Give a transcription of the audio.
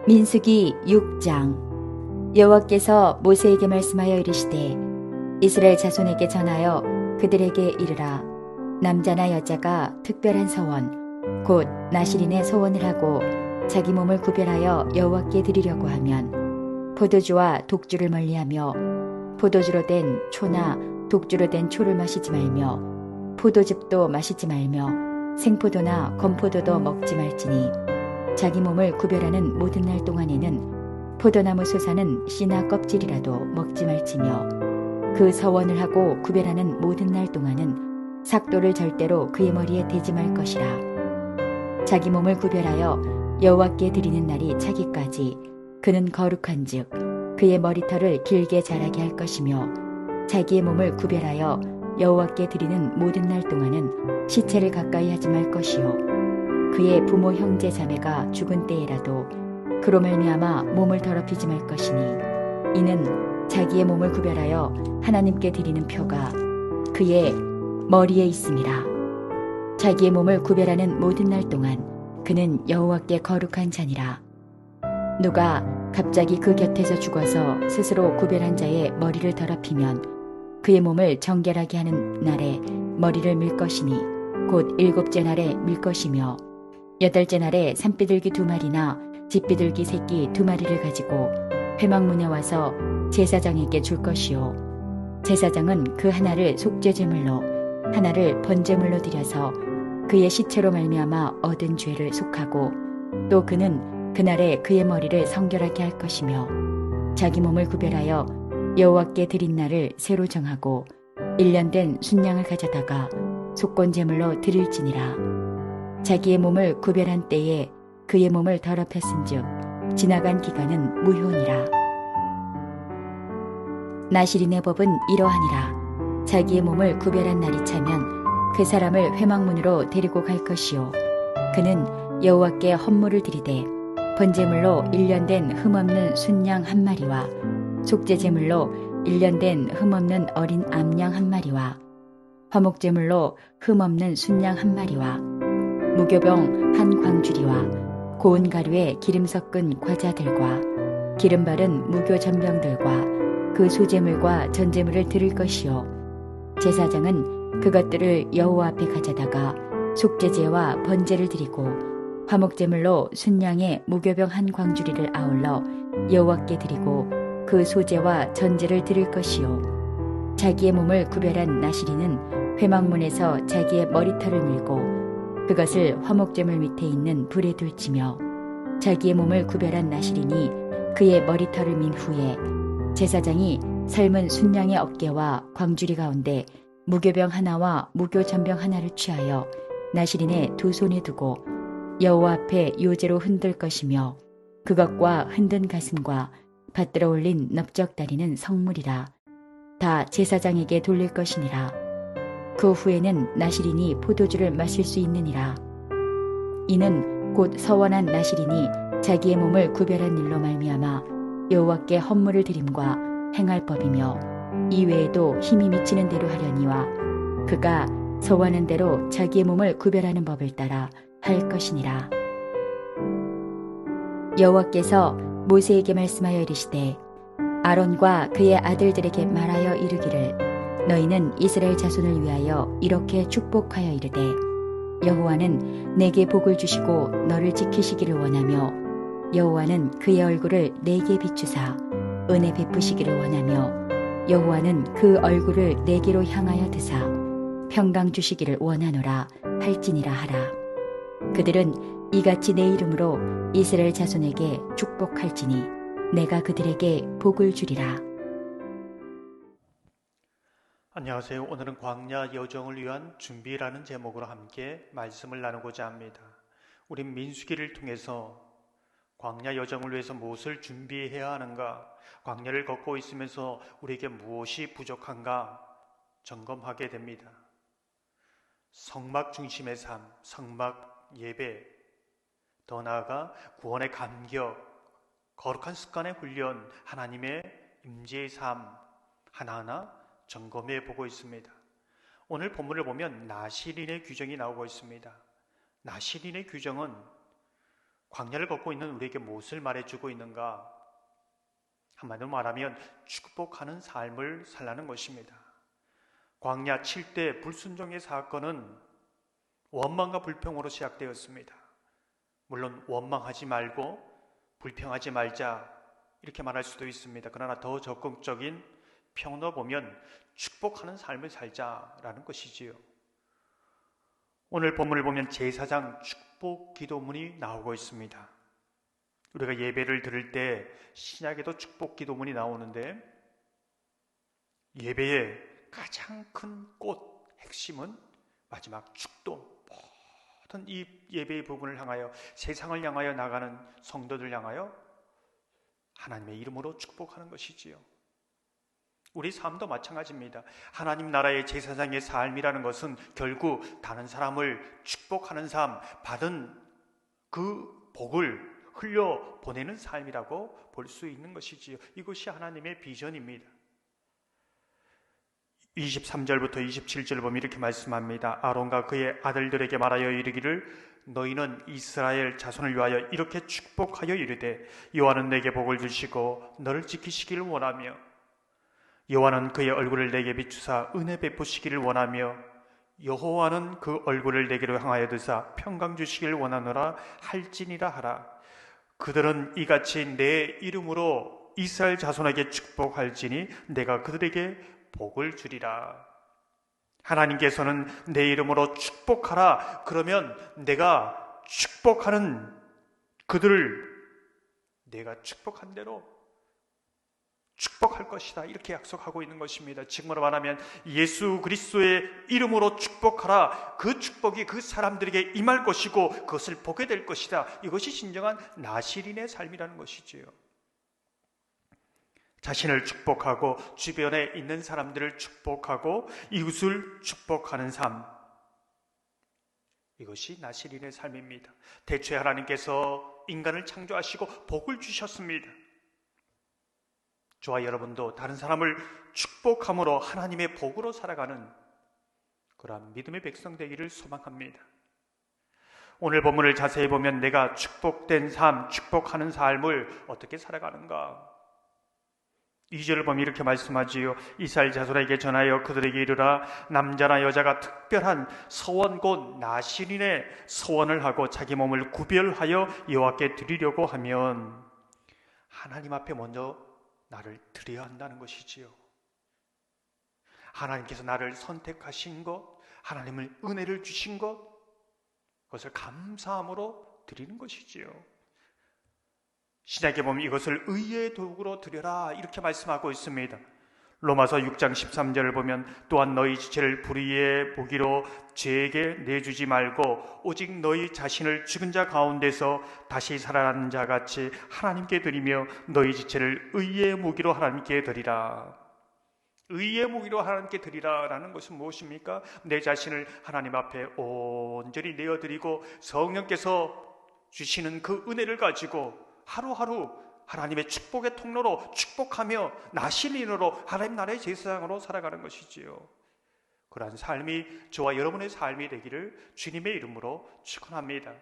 민수기 6장. 여호와께서 모세에게 말씀하여 이르시되 이스라엘 자손에게 전하여 그들에게 이르라. 남자나 여자가 특별한 서원 곧 나실인의 서원을 하고 자기 몸을 구별하여 여호와께 드리려고 하면 포도주와 독주를 멀리하며 포도주로 된 초나 독주로 된 초를 마시지 말며 포도즙도 마시지 말며 생포도나 건포도도 먹지 말지니 자기 몸을 구별하는 모든 날 동안에는 포도나무 솟아는 씨나 껍질이라도 먹지 말지며 그 서원을 하고 구별하는 모든 날 동안은 삭도를 절대로 그의 머리에 대지 말 것이라. 자기 몸을 구별하여 여호와께 드리는 날이 차기까지 그는 거룩한즉 그의 머리털을 길게 자라게 할 것이며 자기의 몸을 구별하여 여호와께 드리는 모든 날 동안은 시체를 가까이 하지 말 것이요 그의 부모 형제 자매가 죽은 때에라도 그로 말미암아 몸을 더럽히지 말 것이니 이는 자기의 몸을 구별하여 하나님께 드리는 표가 그의 머리에 있음이라. 자기의 몸을 구별하는 모든 날 동안 그는 여호와께 거룩한 자니라. 누가 갑자기 그 곁에서 죽어서 스스로 구별한 자의 머리를 더럽히면 그의 몸을 정결하게 하는 날에 머리를 밀 것이니 곧 7째 날에 밀 것이며 8째 날에 산비둘기 2마리나 집비둘기 새끼 2마리를 가지고 회막문에 와서 제사장에게 줄 것이요 제사장은 그 하나를 속죄제물로 하나를 번제물로 드려서 그의 시체로 말미암아 얻은 죄를 속하고 또 그는 그날에 그의 머리를 성결하게 할 것이며 자기 몸을 구별하여 여호와께 드린 날을 새로 정하고 1년 된 순양을 가져다가 속건제물로 드릴지니라. 자기의 몸을 구별한 때에 그의 몸을 더럽혔은즉 지나간 기간은 무효니라. 나실인의 법은 이러하니라. 자기의 몸을 구별한 날이 차면 그 사람을 회막문으로 데리고 갈 것이요 그는 여호와께 헌물을 드리되 번제물로 1년 된 흠없는 순양 1마리와 속죄제물로 1년 된 흠없는 어린 암양 1마리와 화목제물로 흠없는 순양 1마리와 무교병 한 광주리와 고운 가루에 기름 섞은 과자들과 기름 바른 무교 전병들과 그 소제물과 전제물을 드릴 것이요 제사장은 그것들을 여호와 앞에 가져다가 속죄제와 번제를 드리고 화목제물로 순양의 무교병 한 광주리를 아울러 여호와께 드리고 그 소제와 전제를 드릴 것이요 자기의 몸을 구별한 나실인은 회막문에서 자기의 머리털을 밀고 그것을 화목제물 밑에 있는 불에 둘지며 자기의 몸을 구별한 나실인이 그의 머리털을 민 후에 제사장이 삶은 순양의 어깨와 광주리 가운데 무교병 하나와 무교전병 하나를 취하여 나실인의 2손에 두고 여호와 앞에 요제로 흔들 것이며 그것과 흔든 가슴과 받들어 올린 넓적다리는 성물이라. 다 제사장에게 돌릴 것이니라. 그 후에는 나실인이 포도주를 마실 수 있느니라. 이는 곧 서원한 나실인이 자기의 몸을 구별한 일로 말미암아 여호와께 헌물을 드림과 행할 법이며 이외에도 힘이 미치는 대로 하려니와 그가 서원한 대로 자기의 몸을 구별하는 법을 따라 할 것이니라. 여호와께서 모세에게 말씀하여 이르시되 아론과 그의 아들들에게 말하여 이르기를 너희는 이스라엘 자손을 위하여 이렇게 축복하여 이르되 여호와는 내게 복을 주시고 너를 지키시기를 원하며 여호와는 그의 얼굴을 내게 비추사 은혜 베푸시기를 원하며 여호와는 그 얼굴을 내게로 향하여 드사 평강 주시기를 원하노라 할지니라 하라. 그들은 이같이 내 이름으로 이스라엘 자손에게 축복할지니 내가 그들에게 복을 주리라. 안녕하세요. 오늘은 광야 여정을 위한 준비라는 제목으로 함께 말씀을 나누고자 합니다. 우린 민수기를 통해서 광야 여정을 위해서 무엇을 준비해야 하는가, 광야를 걷고 있으면서 우리에게 무엇이 부족한가 점검하게 됩니다. 성막 중심의 삶, 성막 예배, 더 나아가 구원의 감격, 거룩한 습관의 훈련, 하나님의 임재의 삶 하나하나 점검해 보고 있습니다. 오늘 본문을 보면 나실인의 규정이 나오고 있습니다. 나실인의 규정은 광야를 걷고 있는 우리에게 무엇을 말해주고 있는가? 한마디로 말하면 축복하는 삶을 살라는 것입니다. 광야 7대 불순종의 사건은 원망과 불평으로 시작되었습니다. 물론 원망하지 말고 불평하지 말자 이렇게 말할 수도 있습니다. 그러나 더 적극적인 평으로 보면 축복하는 삶을 살자라는 것이지요. 오늘 본문을 보면 제사장 축복 기도문이 나오고 있습니다. 우리가 예배를 드릴 때 신약에도 축복 기도문이 나오는데 예배의 가장 큰 꽃 핵심은 마지막 축도, 모든 이 예배의 부분을 향하여 세상을 향하여 나가는 성도들 향하여 하나님의 이름으로 축복하는 것이지요. 우리 삶도 마찬가지입니다. 하나님 나라의 제사장의 삶이라는 것은 결국 다른 사람을 축복하는 삶, 받은 그 복을 흘려 보내는 삶이라고 볼 수 있는 것이지요. 이것이 하나님의 비전입니다. 23절부터 27절 보면 이렇게 말씀합니다. 아론과 그의 아들들에게 말하여 이르기를 너희는 이스라엘 자손을 위하여 이렇게 축복하여 이르되 여호와는 내게 복을 주시고 너를 지키시기를 원하며 여호와는 그의 얼굴을 내게 비추사 은혜 베푸시기를 원하며 여호와는 그 얼굴을 내게로 향하여 드사 평강 주시기를 원하노라 할지니라 하라. 그들은 이같이 내 이름으로 이스라엘 자손에게 축복할지니 내가 그들에게 복을 주리라. 하나님께서는 내 이름으로 축복하라. 그러면 내가 축복하는 그들을 내가 축복한 대로 축복할 것이다. 이렇게 약속하고 있는 것입니다. 지금으로 말하면 예수 그리스도의 이름으로 축복하라. 그 축복이 그 사람들에게 임할 것이고 그것을 보게 될 것이다. 이것이 진정한 나실인의 삶이라는 것이지요. 자신을 축복하고 주변에 있는 사람들을 축복하고 이웃을 축복하는 삶, 이것이 나실인의 삶입니다. 대초에 하나님께서 인간을 창조하시고 복을 주셨습니다. 저와 여러분도 다른 사람을 축복함으로 하나님의 복으로 살아가는 그러한 믿음의 백성 되기를 소망합니다. 오늘 본문을 자세히 보면 내가 축복된 삶, 축복하는 삶을 어떻게 살아가는가? 2절을 보면 이렇게 말씀하지요. 이스라엘 자손에게 전하여 그들에게 이르라. 남자나 여자가 특별한 서원 곧 나실인의 서원을 하고 자기 몸을 구별하여 여호와께 드리려고 하면 하나님 앞에 먼저 나를 드려야 한다는 것이지요. 하나님께서 나를 선택하신 것, 하나님을 은혜를 주신 것, 그것을 감사함으로 드리는 것이지요. 신약에 보면 이것을 의의 도구로 드려라 이렇게 말씀하고 있습니다. 로마서 6장 13절을 보면 또한 너희 지체를 불의의 무기로 죄에게 내주지 말고 오직 너희 자신을 죽은 자 가운데서 다시 살아나는 자 같이 하나님께 드리며 너희 지체를 의의 무기로 하나님께 드리라. 의의 무기로 하나님께 드리라라는 것은 무엇입니까? 내 자신을 하나님 앞에 온전히 내어드리고 성령께서 주시는 그 은혜를 가지고 하루하루 하나님의 축복의 통로로 축복하며 나실인으로 하나님 나라의 제사장으로 살아가는 것이지요. 그러한 삶이 저와 여러분의 삶이 되기를 주님의 이름으로 축원합니다.